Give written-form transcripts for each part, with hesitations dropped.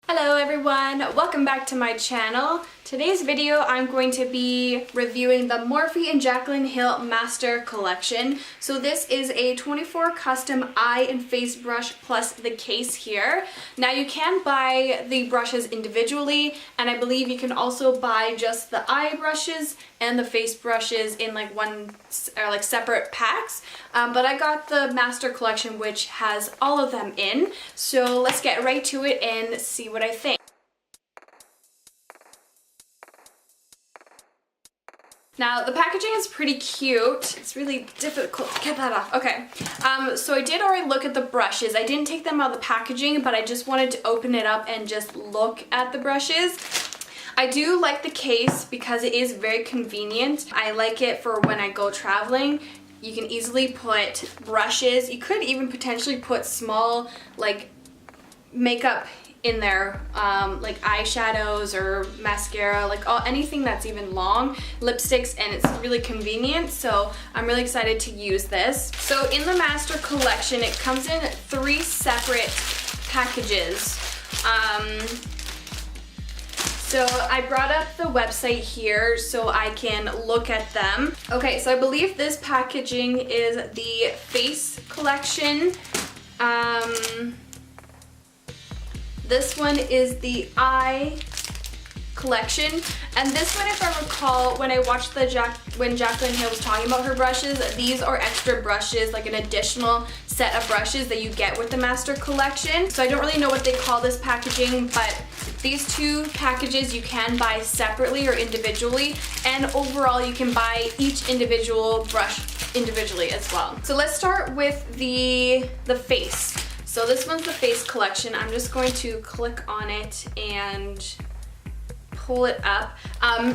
Hello everyone, welcome back to my channel. Today's video I'm going to be reviewing the Morphe and JACLYN Hill Master Collection. So this is a 24 custom eye and face brush plus the case here. Now you can buy the brushes individually, and I believe you can also buy just the eye brushes and the face brushes in separate packs. But I got the Master Collection, which has all of them in. So let's get right to it and see what I think. Now the packaging is pretty cute. It's really difficult to get that off. Okay, so I did already look at the brushes. I didn't take them out of the packaging, but I just wanted to open it up and just look at the brushes. I do like the case because it is very convenient. I like it for when I go traveling. You can easily put brushes. You could even potentially put small makeup in there, like eyeshadows or mascara, anything that's even long, lipsticks, and it's really convenient. So I'm really excited to use this. So in the Master Collection, it comes in 3 separate packages. So I brought up the website here so I can look at them. Okay, so I believe this packaging is the face collection. This one is the eye collection, and this one, if I recall, when I watched when JACLYN Hill was talking about her brushes, these are extra brushes, like an additional set of brushes that you get with the Master Collection. So I don't really know what they call this packaging, but these 2 packages you can buy separately or individually, and overall you can buy each individual brush individually as well. So let's start with the face. So this one's the face collection. I'm just going to click on it and pull it up.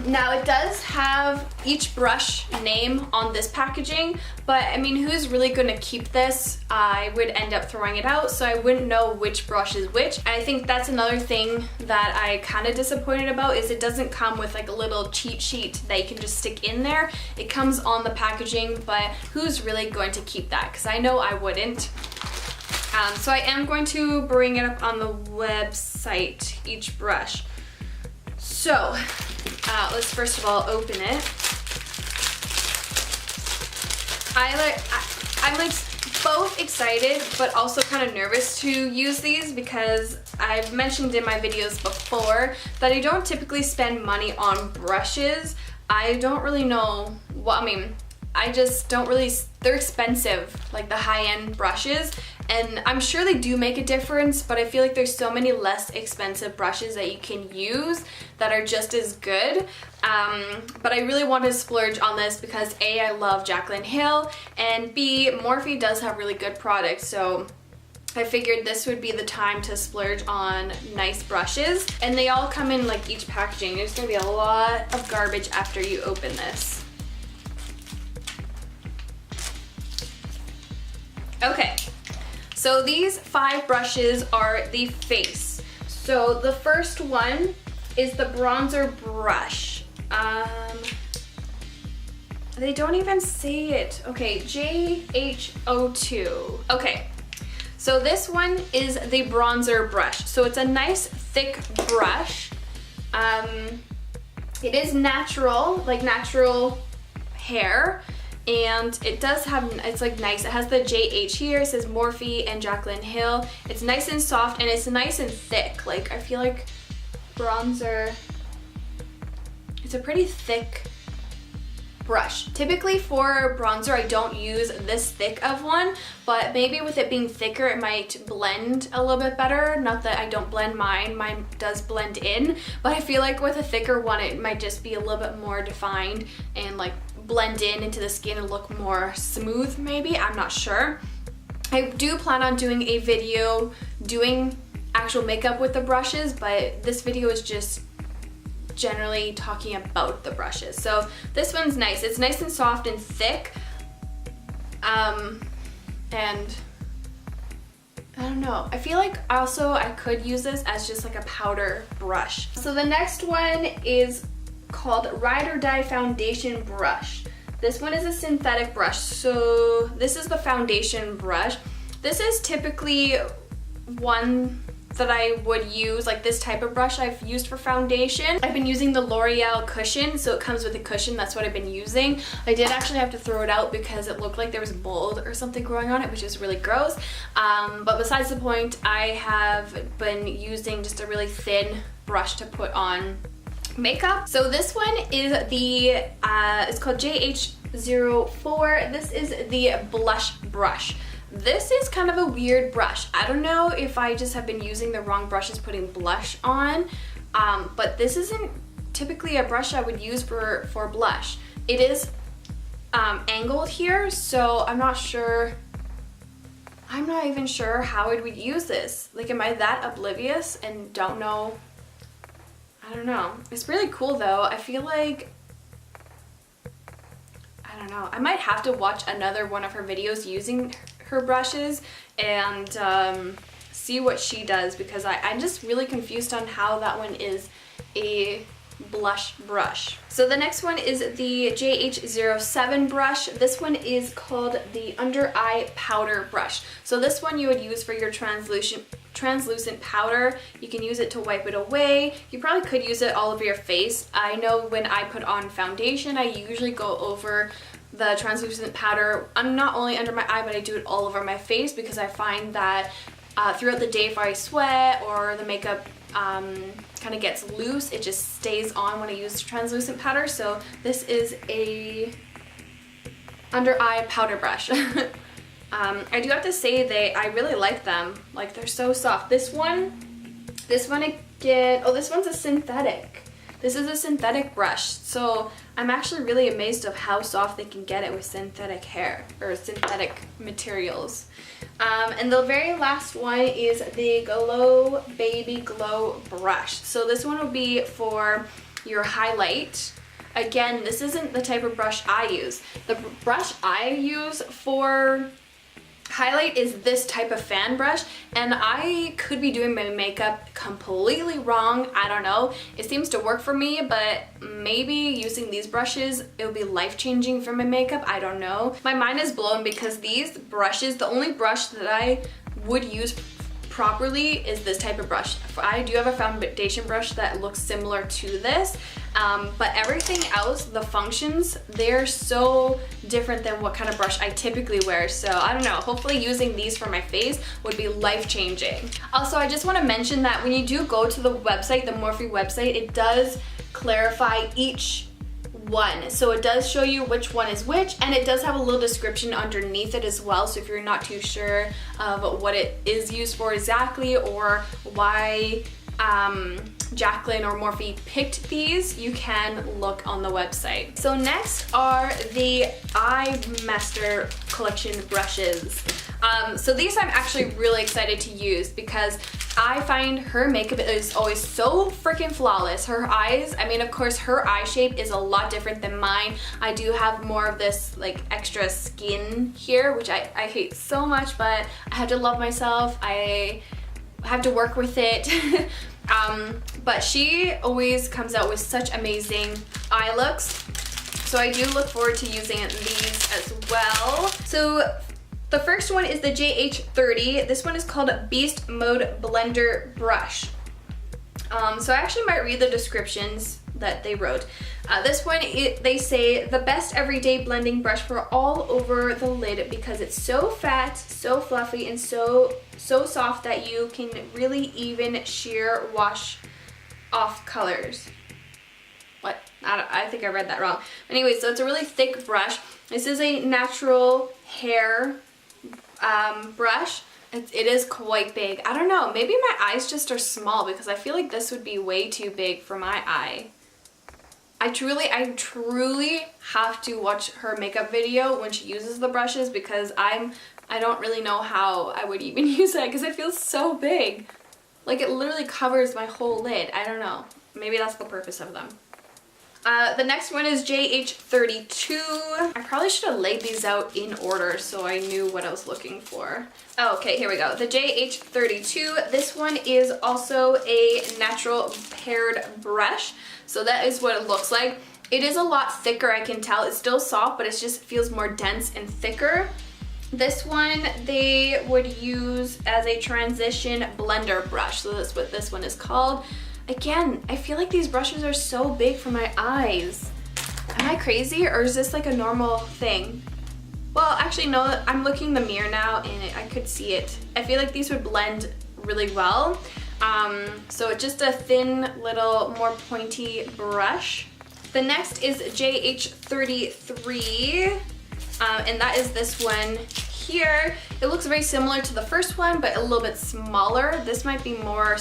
Now it does have each brush name on this packaging, but I mean, who's really gonna keep this? I would end up throwing it out, so I wouldn't know which brush is which. And I think that's another thing that I kind of disappointed about, is it doesn't come with like a little cheat sheet that you can just stick in there. It comes on the packaging, but who's really going to keep that? Because I know I wouldn't. So I am going to bring it up on the website, each brush. So let's first of all open it. I'm both excited but also kind of nervous to use these, because I've mentioned in my videos before that I don't typically spend money on brushes. I don't really know what, I just don't really, they're expensive, like the high-end brushes, and I'm sure they do make a difference, but I feel like there's so many less expensive brushes that you can use that are just as good. But I really want to splurge on this because A, I love JACLYN Hill, and B, Morphe does have really good products, so I figured this would be the time to splurge on nice brushes. And they all come in like each packaging. There's gonna be a lot of garbage after you open this. Okay, so these 5 brushes are the face. So the first one is the bronzer brush. They don't even say it. Okay, JH02. Okay, so this one is the bronzer brush. So it's a nice thick brush. It is natural, like natural hair. And it does have, it's like nice. It has the JH here. It says Morphe and JACLYN Hill. It's nice and soft, and it's nice and thick. Like, I feel like bronzer, it's a pretty thick brush. Typically for bronzer, I don't use this thick of one, but maybe with it being thicker, it might blend a little bit better. Not that I don't blend mine. Mine does blend in, but I feel like with a thicker one, it might just be a little bit more defined and like blend in into the skin and look more smooth, maybe. I'm not sure. I do plan on doing a video doing actual makeup with the brushes, but this video is just generally talking about the brushes. So this one's nice. It's nice and soft and thick. And I don't know. I feel like also I could use this as just like a powder brush. So the next one is called Ride or Die Foundation Brush. This one is a synthetic brush. So this is the foundation brush. This is typically one that I would use, like this type of brush I've used for foundation. I've been using the L'Oreal cushion, so it comes with a cushion. That's what I've been using. I did actually have to throw it out because it looked like there was mold or something growing on it, which is really gross. But besides the point, I have been using just a really thin brush to put on makeup. So this one is the, it's called JH04. This is the blush brush. This is kind of a weird brush. I don't know if I just have been using the wrong brushes putting blush on, but this isn't typically a brush I would use for blush. It is angled here, so I'm not even sure how I would use this. Like, am I that oblivious and don't know? I don't know. It's really cool though. I feel like, I don't know. I might have to watch another one of her videos using her brushes and see what she does, because I'm just really confused on how that one is a blush brush. So the next one is the JH07 brush. This one is called the under eye powder brush. So this one you would use for your translucent powder. You can use it to wipe it away. You probably could use it all over your face. I know when I put on foundation, I usually go over the translucent powder, I'm not only under my eye, but I do it all over my face, because I find that throughout the day if I sweat or the makeup kind of gets loose, it just stays on when I use translucent powder. So this is a under eye powder brush. I do have to say I really like them. Like, they're so soft. This one again, oh, this one's a synthetic. This is a synthetic brush, so I'm actually really amazed of how soft they can get it with synthetic hair or synthetic materials. And the very last one is the Glow Baby Glow brush. So this one will be for your highlight. Again, this isn't the type of brush I use. The brush I use for highlight is this type of fan brush, and I could be doing my makeup completely wrong. I don't know. It seems to work for me, but maybe using these brushes, it would be life-changing for my makeup. I don't know. My mind is blown because these brushes, the only brush that I would use properly is this type of brush. I do have a foundation brush that looks similar to this, but everything else, the functions, they're so different than what kind of brush I typically wear. So I don't know, hopefully using these for my face would be life-changing. Also, I just want to mention that when you do go to the website, the Morphe website, it does clarify each one. So it does show you which one is which, and it does have a little description underneath it as well. So if you're not too sure of what it is used for exactly, or why JACLYN or Morphe picked these, you can look on the website. So next are the Eye Master collection brushes. So these I'm actually really excited to use because I find her makeup is always so freaking flawless. Her eyes, I mean, of course her eye shape is a lot different than mine. I do have more of this like extra skin here, which I hate so much, but I have to love myself. I have to work with it. But she always comes out with such amazing eye looks. So I do look forward to using these as well. So the first one is the JH30. This one is called Beast Mode Blender Brush. So I actually might read the descriptions that they wrote. This one, they say, the best everyday blending brush for all over the lid because it's so fat, so fluffy, and so soft that you can really even sheer wash off colors. What? I think I read that wrong. Anyway, so it's a really thick brush. This is a natural hair brush. It is quite big. I don't know, maybe my eyes just are small because I feel like this would be way too big for my eye. I truly have to watch her makeup video when she uses the brushes because I don't really know how I would even use it because it feels so big. Like it literally covers my whole lid. I don't know. Maybe that's the purpose of them. The next one is JH32. I probably should have laid these out in order so I knew what I was looking for. Oh, okay, here we go. The JH32. This one is also a natural paired brush. So that is what it looks like. It is a lot thicker, I can tell. It's still soft, but it just feels more dense and thicker. This one they would use as a transition blender brush. So that's what this one is called. Again, I feel like these brushes are so big for my eyes. Am I crazy, or is this like a normal thing? Well, actually no, I'm looking in the mirror now and I could see it. I feel like these would blend really well. So just a thin little more pointy brush. The next is JH33. And that is this one here. It looks very similar to the first one, but a little bit smaller. This might be a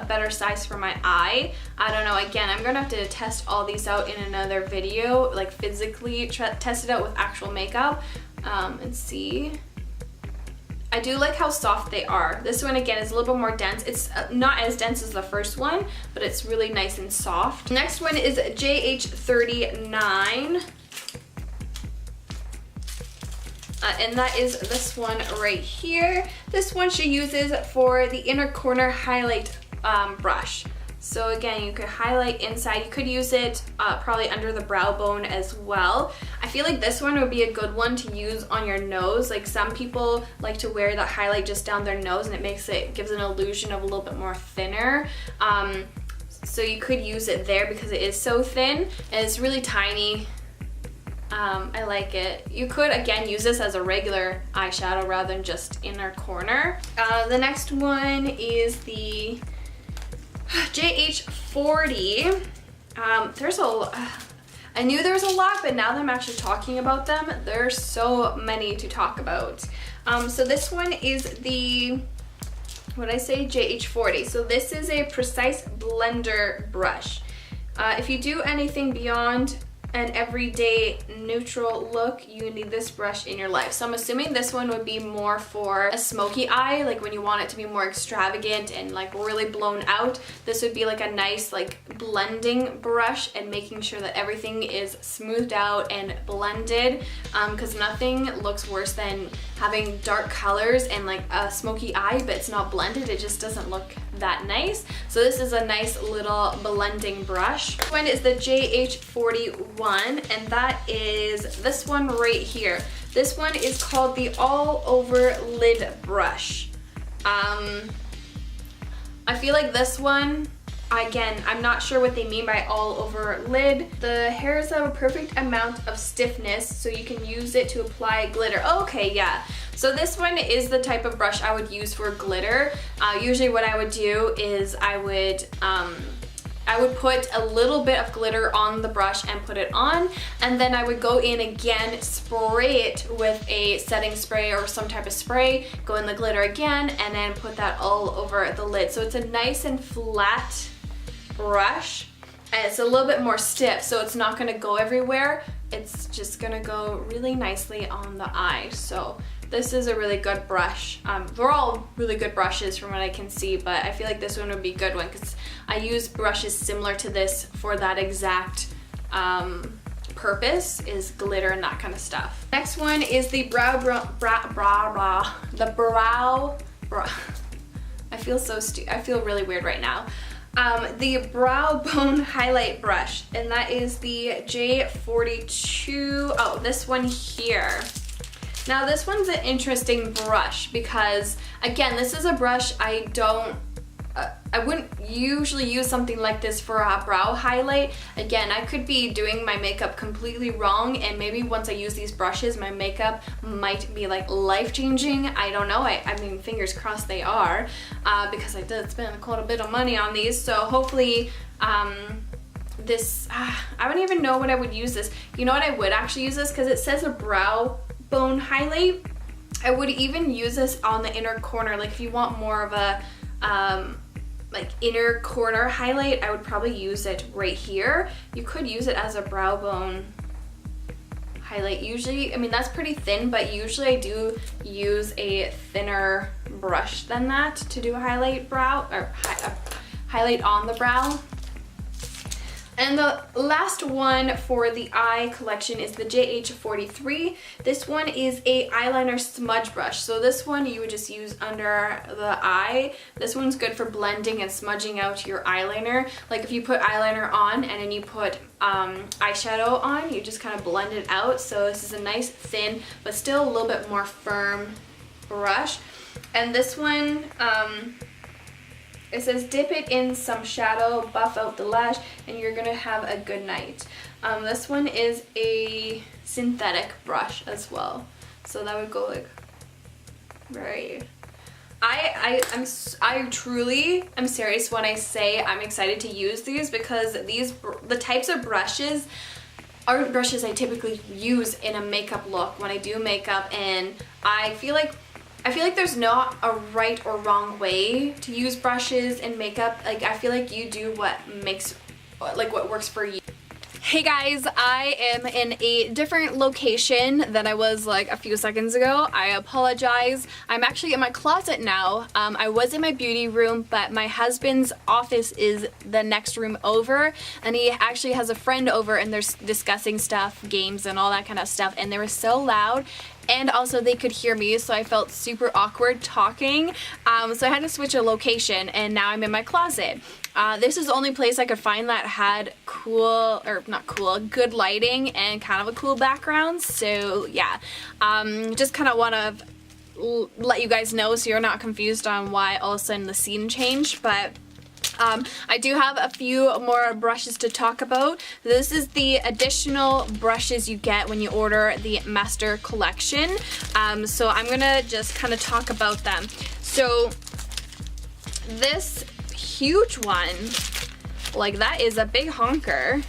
better size for my eye. I don't know. Again, I'm gonna have to test all these out in another video, like physically test it out with actual makeup and see. I do like how soft they are. This one again is a little bit more dense. It's not as dense as the first one, but it's really nice and soft. Next one is JH39. And that is this one right here. This one she uses for the inner corner highlight brush. So again, you could highlight inside. You could use it probably under the brow bone as well. I feel like this one would be a good one to use on your nose. Like some people like to wear the highlight just down their nose, and it gives an illusion of a little bit more thinner. So you could use it there because it is so thin and it's really tiny. I like it. You could again use this as a regular eyeshadow rather than just inner corner. The next one is the JH40. I knew there was a lot, but now that I'm actually talking about them, there's so many to talk about. So this one is the, what did I say, JH40. So this is a precise blender brush. If you do anything beyond an everyday neutral look, you need this brush in your life. So I'm assuming this one would be more for a smoky eye, like when you want it to be more extravagant and like really blown out. This would be like a nice like blending brush and making sure that everything is smoothed out and blended, because nothing looks worse than having dark colors and like a smoky eye but it's not blended. It just doesn't look that nice. So this is a nice little blending brush. This one is the JH41, and that is this one right here. This one is called the all over lid brush. I feel like this one, again, I'm not sure what they mean by all over lid. The hairs have a perfect amount of stiffness, so you can use it to apply glitter. Okay, yeah. So this one is the type of brush I would use for glitter. Usually what I would do is I would put a little bit of glitter on the brush and put it on, and then I would go in again, spray it with a setting spray or some type of spray, go in the glitter again, and then put that all over the lid. So it's a nice and flat brush, and it's a little bit more stiff, so it's not gonna go everywhere. It's just gonna go really nicely on the eye. So this is a really good brush. They're all really good brushes from what I can see, but I feel like this one would be a good one because I use brushes similar to this for that exact purpose, is glitter and that kind of stuff. Next one is the I feel really weird right now. The brow bone highlight brush, and that is the J42. Oh, this one here. Now this one's an interesting brush because, again, this is a brush I wouldn't usually use something like this for a brow highlight. Again, I could be doing my makeup completely wrong, and maybe once I use these brushes, my makeup might be like life-changing. I don't know. I mean, fingers crossed they are, because I did spend quite a bit of money on these. So hopefully, I don't even know what I would use this. You know what, I would actually use this because it says a brow bone highlight. I would even use this on the inner corner. Like if you want more of a like inner corner highlight, I would probably use it right here. You could use it as a brow bone highlight. Usually, I mean, that's pretty thin, but usually I do use a thinner brush than that to do a highlight brow, or highlight on the brow. And the last one for the eye collection is the JH43. This one is a eyeliner smudge brush. So this one you would just use under the eye. This one's good for blending and smudging out your eyeliner. Like if you put eyeliner on and then you put eyeshadow on, you just kind of blend it out. So this is a nice thin but still a little bit more firm brush. And this one, it says dip it in some shadow, buff out the lash, and you're gonna have a good night. This one is a synthetic brush as well, so that would go like right. I truly am serious when I say I'm excited to use these, because the types of brushes aren't brushes I typically use in a makeup look when I do makeup, and I feel like there's not a right or wrong way to use brushes in makeup. Like I feel like you do what works for you. Hey guys, I am in a different location than I was like a few seconds ago. I apologize. I'm actually in my closet now. I was in my beauty room, but my husband's office is the next room over, and he actually has a friend over and they're discussing stuff, games and all that kind of stuff, and they were so loud. And also they could hear me, so I felt super awkward talking. So I had to switch a location, and now I'm in my closet. This is the only place I could find that had good lighting and kind of a cool background. So yeah, just kind of want to let you guys know so you're not confused on why all of a sudden the scene changed. But I do have a few more brushes to talk about. This is the additional brushes you get when you order the Master Collection. So I'm gonna just kind of talk about them. So this huge one, like that is a big honker.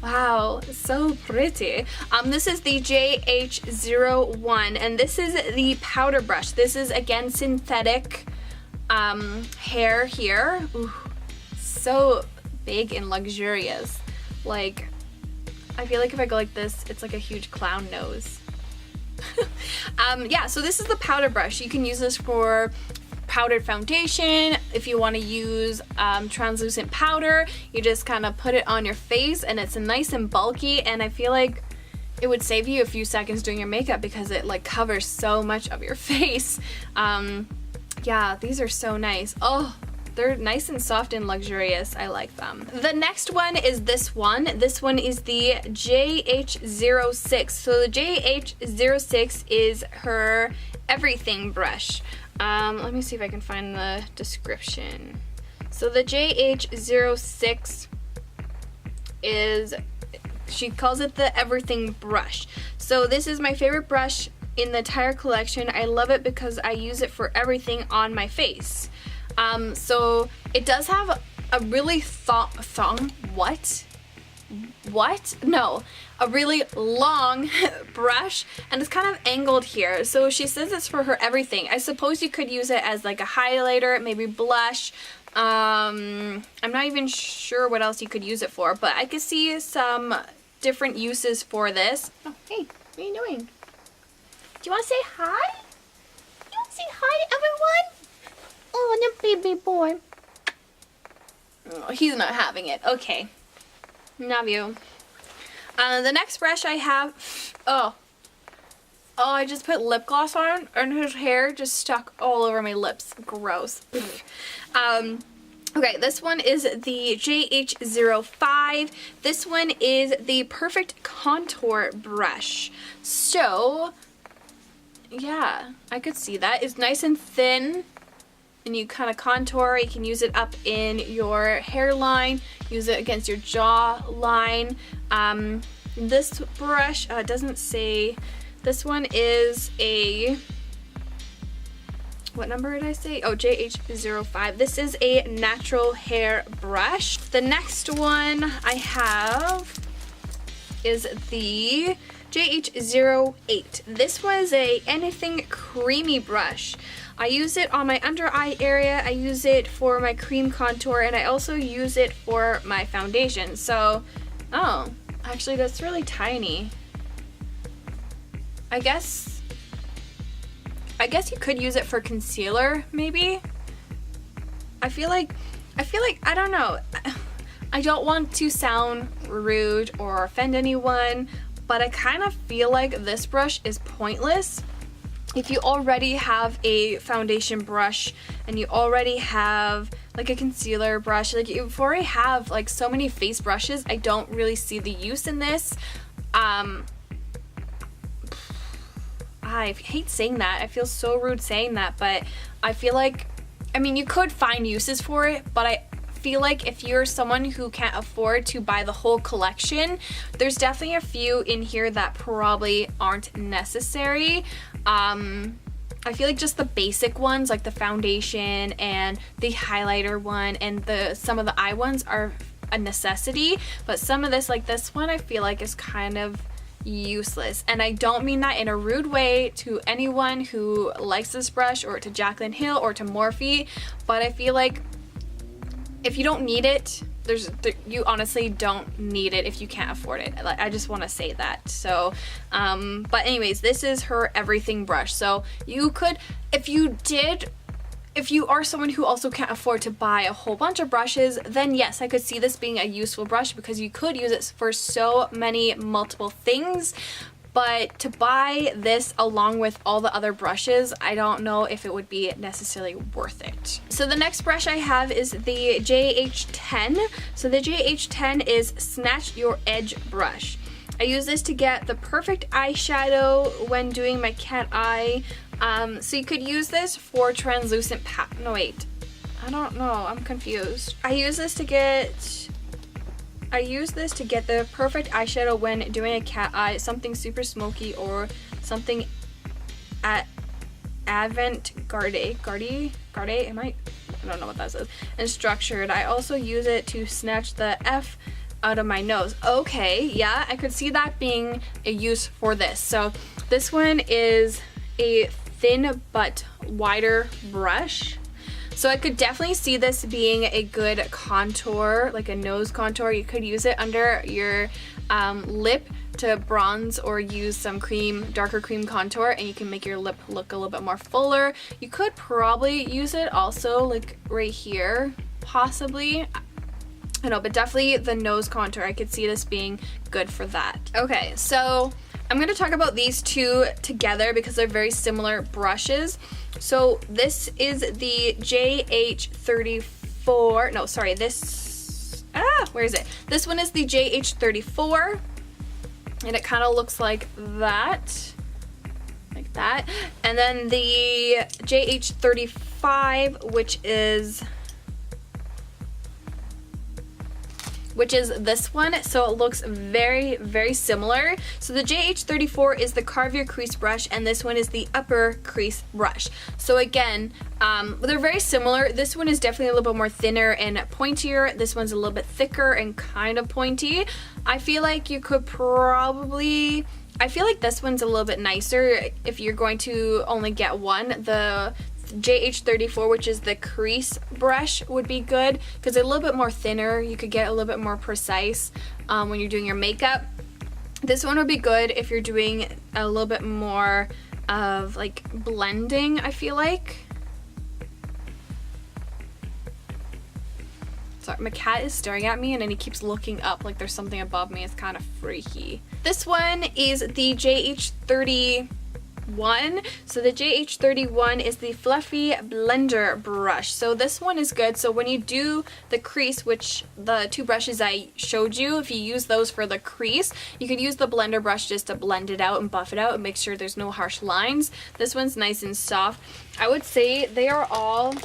Wow, so pretty. This is the JH01, and this is the powder brush. This is again synthetic hair here. Ooh, so big and luxurious. Like, I feel like if I go like this, it's like a huge clown nose. Yeah, so this is the powder brush. You can use this for powdered foundation. If you want to use translucent powder, you just kind of put it on your face, and it's nice and bulky, and I feel like it would save you a few seconds doing your makeup because it like covers so much of your face. Yeah, these are so nice. Oh, they're nice and soft and luxurious. I like them. The next one is this one. This one is the JH06. So the JH06 is her everything brush. Let me see if I can find the description. So the JH06 is, she calls it the everything brush. So this is my favorite brush in the entire collection. I love it because I use it for everything on my face. So it does have a really a really long brush, and it's kind of angled here. So she says it's for her everything. I suppose you could use it as like a highlighter, maybe blush. I'm not even sure what else you could use it for, but I could see some different uses for this. Oh, hey, what are you doing? Do you want to say hi? You want to say hi to everyone? Oh, the baby boy. Oh, he's not having it. Okay. Love you. The next brush I have, oh, I just put lip gloss on, and his hair just stuck all over my lips. Gross. Okay, this one is the JH05. This one is the Perfect Contour brush. So, yeah, I could see that. It's nice and thin, and you kind of contour. You can use it up in your hairline, use it against your jawline. This brush, it doesn't say, this one is a, what number did I say? Oh, JH05. This is a natural hair brush. The next one I have is the JH08. This was a anything creamy brush. I use it on my under eye area, I use it for my cream contour, and I also use it for my foundation. So, oh, actually that's really tiny. I guess you could use it for concealer, maybe. I feel like, I don't know. I don't want to sound rude or offend anyone, but I kind of feel like this brush is pointless. If you already have a foundation brush and you already have like a concealer brush, like you already have like so many face brushes, I don't really see the use in this. I hate saying that. I feel so rude saying that, but I feel like, I mean, you could find uses for it, but I feel like if you're someone who can't afford to buy the whole collection, there's definitely a few in here that probably aren't necessary. I feel like just the basic ones, like the foundation and the highlighter one and some of the eye ones are a necessity, but some of this, like this one, I feel like is kind of useless. And I don't mean that in a rude way to anyone who likes this brush, or to JACLYN Hill or to Morphe, but I feel like if you don't need it, you honestly don't need it if you can't afford it. Like, I just want to say that. So but anyways, this is her everything brush. So you could, if you are someone who also can't afford to buy a whole bunch of brushes, then yes, I could see this being a useful brush because you could use it for so many multiple things. But to buy this along with all the other brushes, I don't know if it would be necessarily worth it. So the next brush I have is the JH10. So the JH10 is Snatch Your Edge brush. I use this to get the perfect eyeshadow when doing my cat eye. So you could use this for translucent no wait, I don't know, I'm confused. I use this to get the perfect eyeshadow when doing a cat eye, something super smoky or something at avant-garde, I don't know what that says, and structured. I also use it to snatch the F out of my nose. Okay, yeah, I could see that being a use for this. So this one is a thin but wider brush. So I could definitely see this being a good contour, like a nose contour. You could use it under your lip to bronze or use some darker cream contour, and you can make your lip look a little bit more fuller. You could probably use it also like right here, possibly. I know, but definitely the nose contour, I could see this being good for that. Okay, so I'm going to talk about these two together because they're very similar brushes. So this is the JH34, no, sorry, where is it? This one is the JH34, and it kind of looks like that. And then the JH35, which is this one, so it looks very, very similar. So the JH34 is the Carve Your Crease brush, and this one is the upper crease brush. So again, they're very similar. This one is definitely a little bit more thinner and pointier. This one's a little bit thicker and kind of pointy. I feel like you could probably, I feel like this one's a little bit nicer if you're going to only get one. The JH34, which is the crease brush, would be good because it's a little bit more thinner. You could get a little bit more precise when you're doing your makeup. This one would be good if you're doing a little bit more of like blending, I feel like. Sorry, my cat is staring at me and then he keeps looking up like there's something above me. It's kind of freaky. This one is the JH31. So the JH31 is the Fluffy Blender brush. So this one is good. So when you do the crease, which the two brushes I showed you, if you use those for the crease, you could use the blender brush just to blend it out and buff it out and make sure there's no harsh lines. This one's nice and soft. I would say they are all,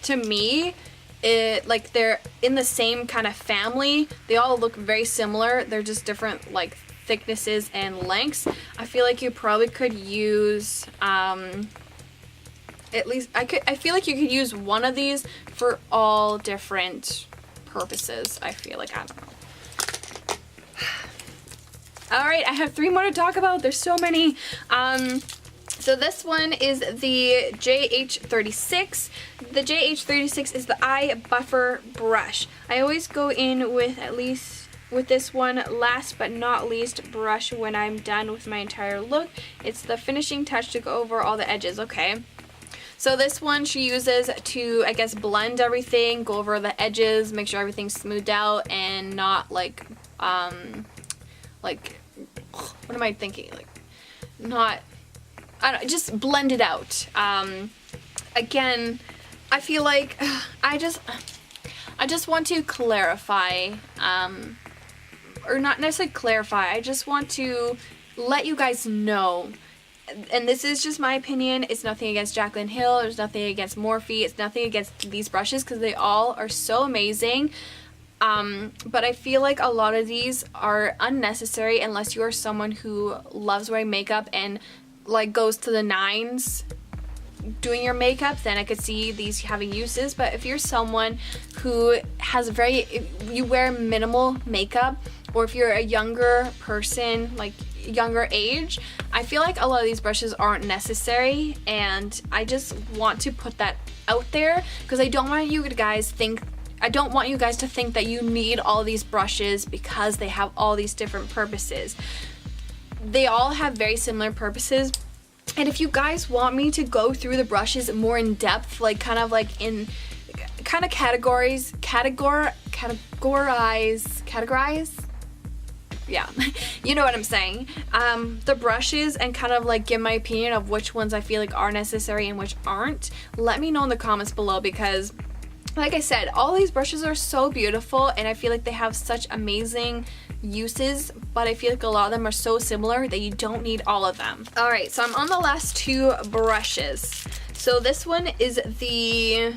to me, like they're in the same kind of family. They all look very similar. They're just different like thicknesses and lengths. I feel like you probably could use at least I feel like you could use one of these for all different purposes. I feel like, I don't know. All right, I have 3 more to talk about. There's so many. So this one is the JH36. The JH36 is the eye buffer brush. I always go in with this one last but not least brush when I'm done with my entire look. It's the finishing touch to go over all the edges. Okay, So this one she uses to, I guess, blend everything, go over the edges, make sure everything's smoothed out and not like what am I thinking? Like, not, I don't know, just blend it out. Again, I feel like I just want to clarify, or not necessarily clarify, I just want to let you guys know, and this is just my opinion, it's nothing against JACLYN Hill, there's nothing against MORPHE, it's nothing against these brushes because they all are so amazing. But I feel like a lot of these are unnecessary unless you are someone who loves wearing makeup and like goes to the nines doing your makeup, then I could see these having uses. But if you're someone who has you wear minimal makeup, or if you're a younger person, like younger age, I feel like a lot of these brushes aren't necessary, and I just want to put that out there because I don't want you guys to think that you need all these brushes because they have all these different purposes. They all have very similar purposes. And if you guys want me to go through the brushes more in depth, like kind of categorize, yeah, you know what I'm saying, the brushes, and kind of like give my opinion of which ones I feel like are necessary and which aren't, let me know in the comments below, because like I said, all these brushes are so beautiful and I feel like they have such amazing uses, but I feel like a lot of them are so similar that you don't need all of them. Alright, so I'm on the last two brushes. So this one is the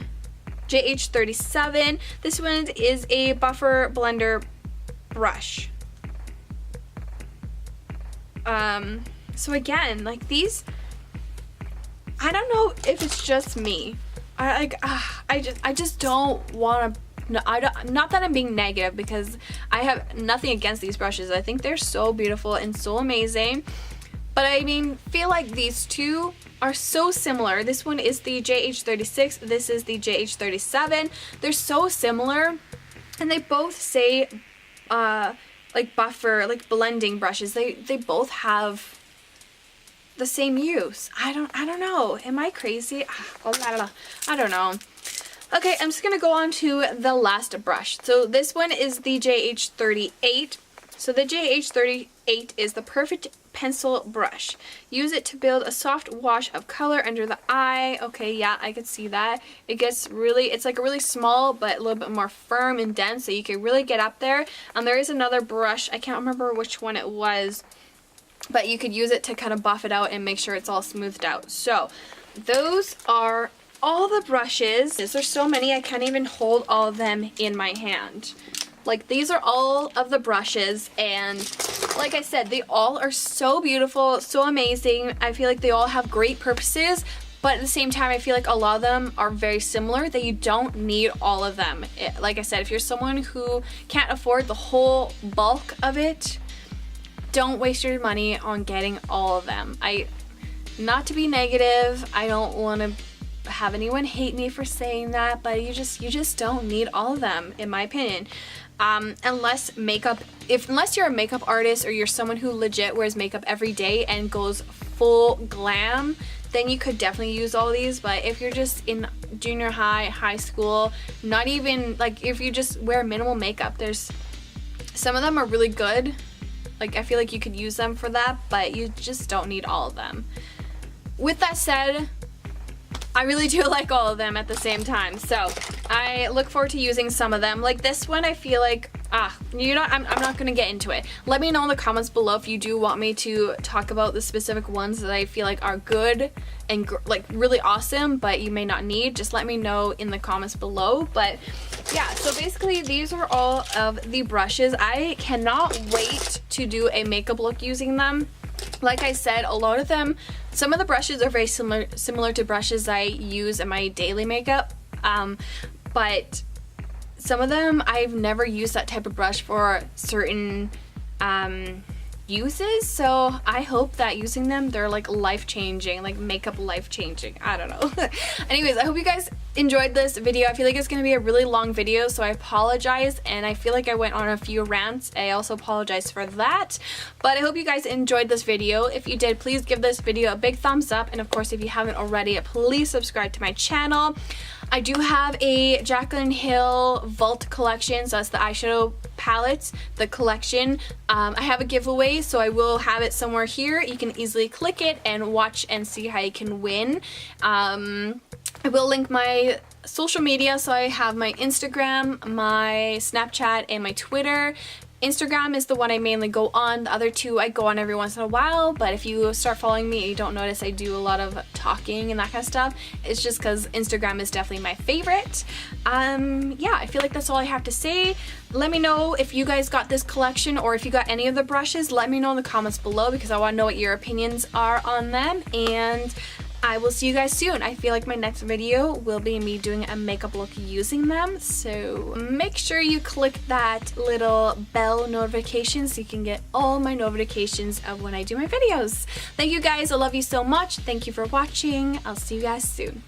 JH37. This one is a buffer blender brush. So again, like these, I don't know if it's just me. I just don't want to. No, not that I'm being negative, because I have nothing against these brushes. I think they're so beautiful and so amazing. But I mean, feel like these two are so similar. This one is the JH36. This is the JH37. They're so similar, and they both say like buffer, like blending brushes. They both have the same use. I don't know. Am I crazy? I don't know. Okay, I'm just gonna go on to the last brush. So this one is the JH38. So the JH38 is the perfect pencil brush. Use it to build a soft wash of color under the eye. Okay, yeah, I could see that. It gets really, it's like a really small but a little bit more firm and dense, so you can really get up there. And there is another brush, I can't remember which one it was, but you could use it to kind of buff it out and make sure it's all smoothed out. So those are all the brushes. There's so many, I can't even hold all of them in my hand. Like, these are all of the brushes, and like I said, they all are so beautiful, so amazing. I feel like they all have great purposes, but at the same time, I feel like a lot of them are very similar, that you don't need all of them. Like I said, if you're someone who can't afford the whole bulk of it, don't waste your money on getting all of them. Not to be negative, I don't want to have anyone hate me for saying that, but you just don't need all of them, in my opinion. Unless you're a makeup artist, or you're someone who legit wears makeup every day and goes full glam, then you could definitely use all these. But if you're just in junior high, high school, not even, like, if you just wear minimal makeup, there's some of them are really good. Like, I feel like you could use them for that, but you just don't need all of them. With that said, I really do like all of them at the same time, so I look forward to using some of them. Like this one, I feel like, you know, I'm not gonna get into it. Let me know in the comments below if you do want me to talk about the specific ones that I feel like are good and like really awesome, but you may not need. Just let me know in the comments below. But yeah, so basically these are all of the brushes. I cannot wait to do a makeup look using them. Like I said, a lot of them, some of the brushes are very similar to brushes I use in my daily makeup, but some of them I've never used that type of brush for certain uses, so I hope that using them, they're like life-changing, like makeup life-changing. I don't know. Anyways, I hope you guys enjoyed this video. I feel like it's gonna be a really long video, so I apologize, and I feel like I went on a few rants. I also apologize for that, but I hope you guys enjoyed this video. If you did, please give this video a big thumbs up, and of course, if you haven't already, please subscribe to my channel. I do have a JACLYN Hill Vault collection, so that's the eyeshadow palettes, the collection. I have a giveaway, so I will have it somewhere here. You can easily click it and watch and see how you can win. I will link my social media, so I have my Instagram, my Snapchat, and my Twitter. Instagram is the one I mainly go on. The other two I go on every once in a while, but if you start following me and you don't notice I do a lot of talking and that kind of stuff, it's just because Instagram is definitely my favorite. Yeah, I feel like that's all I have to say. Let me know if you guys got this collection or if you got any of the brushes. Let me know in the comments below because I want to know what your opinions are on them, and I will see you guys soon. I feel like my next video will be me doing a makeup look using them, so make sure you click that little bell notification so you can get all my notifications of when I do my videos. Thank you guys. I love you so much. Thank you for watching. I'll see you guys soon.